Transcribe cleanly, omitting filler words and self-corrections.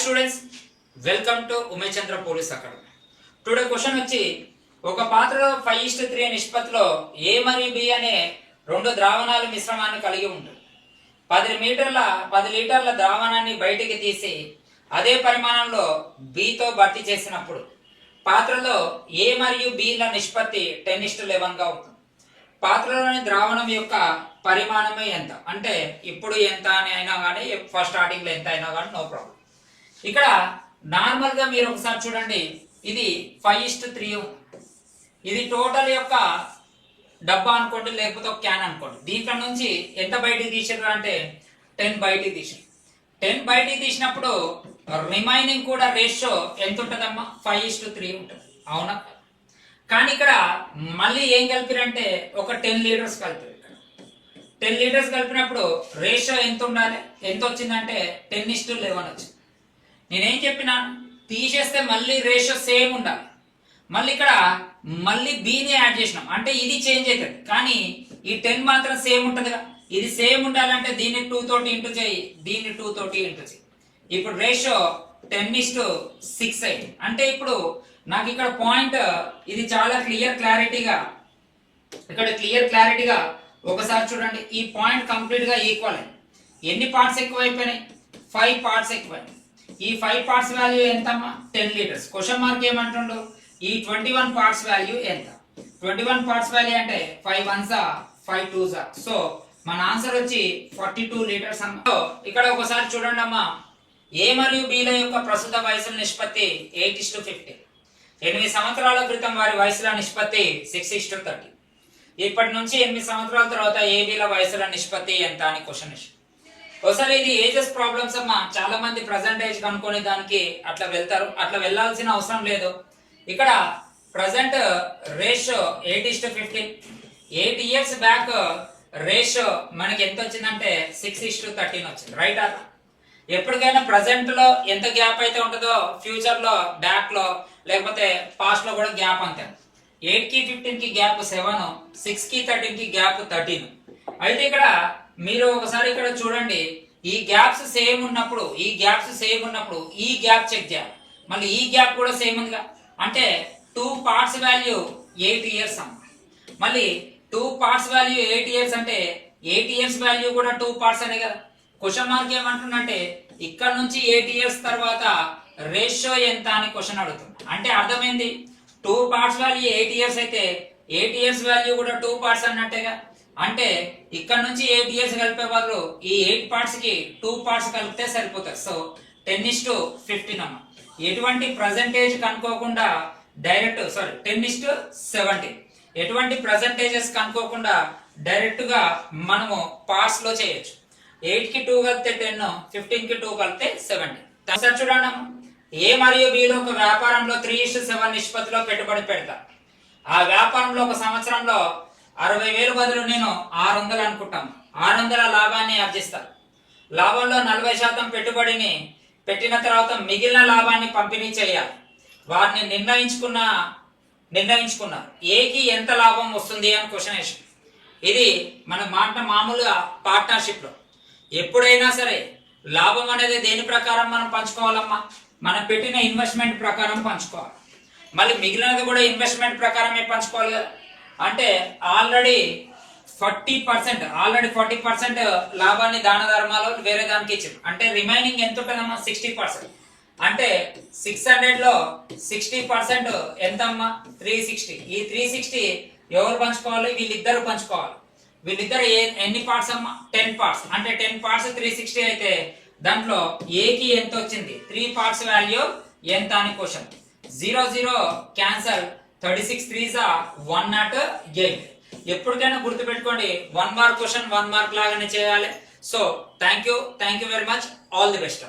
Students, welcome to Umesh Chandra police academy. Today question వచ్చి, ఒక పాత్రలో 5:3 నిష్పత్తిలో ఏ మరియు బి అనే రెండు ద్రావణాల మిశ్రమాన్ని కలిగి ఉంటుంది. 10 లీటర్ల ద్రావణాన్ని బయటికి తీసి అదే పరిమాణంలో బితో భర్తీ చేసినప్పుడు పాత్రలో ఏ మరియు బిల నిష్పత్తి 10:11 గా అవుతుంది. పాత్రలోని ద్రావణం యొక్క పరిమాణమే ఎంత అంటే ఇప్పుడు ఎంత అని అయినా కానీ ఫస్ట్ స్టార్టింగ్ లో ఎంత అయినా కానీ నో ప్రాబ్లం. ఇక్కడ నార్మల్ గా మీరు ఒకసారి చూడండి, ఇది 5:3 ఇది టోటల్ యొక్క డబ్బా అనుకోండి, లేకపోతే ఒక క్యాన్ అనుకోండి. దీంట్లో నుంచి ఎంత బయటికి తీసారు అంటే 10 బయటికి తీసారు. 10 బయటికి తీసినప్పుడు రిమైనింగ్ కూడా రేషియో ఎంత ఉంటుందమ్మా? 5:3 ఉంటుంది, అవునా? కానీ ఇక్కడ మళ్ళీ ఏం కలిపిరంటే ఒక 10 లీటర్స్ కలిపారు. 10 లీటర్స్ కలిపినప్పుడు రేషియో ఎంత ఉండాలి? ఎంత వచ్చిందంటే 10:11 వచ్చింది. నేనేం చెప్పినాను? తీసేస్తే మళ్ళీ రేషియో సేమ్ ఉండాలి. మళ్ళీ ఇక్కడ మళ్ళీ బిని యాడ్ చేసినాం అంటే ఇది చేంజ్ అవుతుంది, కానీ ఈ 10 మాత్రం సేమ్ ఉంటుందిగా. ఇది సేమ్ ఉండాలంటే దీన్ని 2 తోటి ఇంటూ చేయి, దీన్ని 2 తోటి ఇంటూ చేయి. ఇప్పుడు రేషియో 10:6 అయింది. అంటే ఇప్పుడు నాకు ఇక్కడ పాయింట్ ఇది చాలా క్లియర్ క్లారిటీగా ఒకసారి చూడండి. ఈ పాయింట్ కంప్లీట్ గా ఈక్వల్ అయింది. ఎన్ని పార్ట్స్ ఎక్కువైపోయినాయి? 5 పార్ట్స్ ఎక్కువైనాయి. ఈ 5 పార్ట్స్ వాల్యూ ఎంతమ్మా? 10 లీటర్స్. క్వశ్చన్ మార్క్ ఏమంటుండు? ఈ 21 పార్ట్స్ వాల్యూ ఎంత? 21 పార్ట్స్ వాల్యూ అంటే 5 1s 5 2s. సో మన ఆన్సర్ వచ్చి 42 లీటర్స్ అమ్మా. సో ఇక్కడ ఒకసారి చూడండి అమ్మా, ఏ మరియు బిల యొక్క ప్రస్తుత వయసుల నిష్పత్తి 8:50. 8 సంవత్సరాల క్రితం వారి వయసుల నిష్పత్తి 6:30. ఇప్పటి నుంచి 8 సంవత్సరాల తర్వాత ఏబీల వయసుల నిష్పత్తి ఎంత అని క్వశ్చన్ ఇచ్చింది. ఒకసారి ఇది ఏజెస్ ప్రాబ్లమ్స్ అమ్మా. చాలా మంది ప్రజెంట్ ఏజ్ కనుక్కొని దానికి అట్లా వెళ్తారు. అట్లా వెళ్లాల్సిన అవసరం లేదు. ఇక్కడ present ratio 8:15. 8 years back ratio మనకి ఎంత వచ్చిందంటే 6:13 వచ్చింది, రైట్? అలా ఎప్పటికైనా ప్రజెంట్ లో ఎంత గ్యాప్ అయితే ఉంటుందో ఫ్యూచర్ లో బ్యాక్ లో లేకపోతే పాస్ట్ లో కూడా గ్యాప్ అంతే. 8 కి 15 కి గ్యాప్ 7, 6 కి 13 కి గ్యాప్ 13. అయితే ఇక్కడ మీరు ఒకసారి ఇక్కడ చూడండి, ఈ గ్యాప్స్ సేమ్ ఉన్నప్పుడు ఈ గ్యాప్ చెక్ చేయాలి. మళ్ళీ ఈ గ్యాప్ కూడా సేమ్ ఉందిగా, అంటే 2 పార్ట్స్ వాల్యూ 8 ఇయర్స్ అమ్మ. మళ్ళీ 2 పార్ట్స్ వాల్యూ 8 ఇయర్స్ అంటే 8 ఇయర్స్ వాల్యూ కూడా 2 పార్ట్స్ అనే కదా. క్వశ్చన్ మార్క్ ఏమంటుందంటే ఇక్కడ నుంచి 8 ఇయర్స్ తర్వాత రేషియో ఎంత అని క్వశ్చన్ అడుగుతుంది. అంటే అర్థమైంది, 2 పార్ట్స్ వాల్యూ 8 ఇయర్స్ అయితే 8 ఇయర్స్ వాల్యూ కూడా 2 పార్ట్స్ అన్నట్టేగా. అంటే ఇక్కడ నుంచి 8 ఇయర్స్ కలిపే బదులు ఈ 8 పార్ట్స్ కి 2 పార్ట్స్ కలిపితే సరిపోతుంది. సో 10:15 అమ్మ. ఎటువంటి పర్సెంటేజ్ కనుక్కోకుండా డైరెక్ట్ 10:17. ఎటువంటి పర్సెంటేజెస్ కనుక్కోకుండా డైరెక్ట్ గా మనము పార్ట్స్ లో చేయొచ్చు. 8 కి 2 కలిపితే 10, 15 కి 2 కలిపితే 70. సార్ చూడండి, ఏ మరియు బిలో ఒక వ్యాపారంలో 3:7 నిష్పత్తిలో పెట్టుబడి పెడతా. ఆ వ్యాపారంలో ఒక సంవత్సరంలో 60,000 బదులు నేను 600 అనుకుంటాను. 600 లాభాన్ని ఆర్జిస్తాను. లాభంలో 40% పెట్టుబడిని పెట్టిన తర్వాత మిగిలిన లాభాన్ని పంపిణీ చేయాలి. వారిని నిర్ణయించుకున్నారు ఏకి ఎంత లాభం వస్తుంది అని క్వశ్చన్ వేసాం. ఇది మన మామూలుగా పార్ట్నర్షిప్ లో ఎప్పుడైనా సరే లాభం అనేది దేని ప్రకారం మనం పంచుకోవాలమ్మా? మనం పెట్టిన ఇన్వెస్ట్మెంట్ ప్రకారం పంచుకోవాలి. మళ్ళీ మిగిలినది కూడా ఇన్వెస్ట్మెంట్ ప్రకారమే పంచుకోవాలి కదా. అంటే ఆల్రెడీ 40% లాభాన్ని దాన ధర్మాలు వేరే దానికి ఇచ్చారు. అంటే రిమైనింగ్ ఎంత ఉంటుందమ్మా? 60%. అంటే 600 లో 60% ఎంతమ్మా? 360. ఈ 360 ఎవరు పంచుకోవాలి? వీళ్ళిద్దరు పంచుకోవాలి. వీళ్ళిద్దరు ఎన్ని పార్ట్స్ అమ్మా? 10 పార్ట్స్. అంటే 10 పార్ట్స్ 360 అయితే దాంట్లో ఏకి ఎంత వచ్చింది? 3 పార్ట్స్ వాల్యూ ఎంత అని క్వశ్చన్. 0 0 cancel, 36 3s 108. ఎప్పటికైనా గుర్తుపెట్టుకోండి, 1 మార్క్ క్వశ్చన్ 1 మార్క్ లాగానే చేయాలి. So thank you very much. All the best.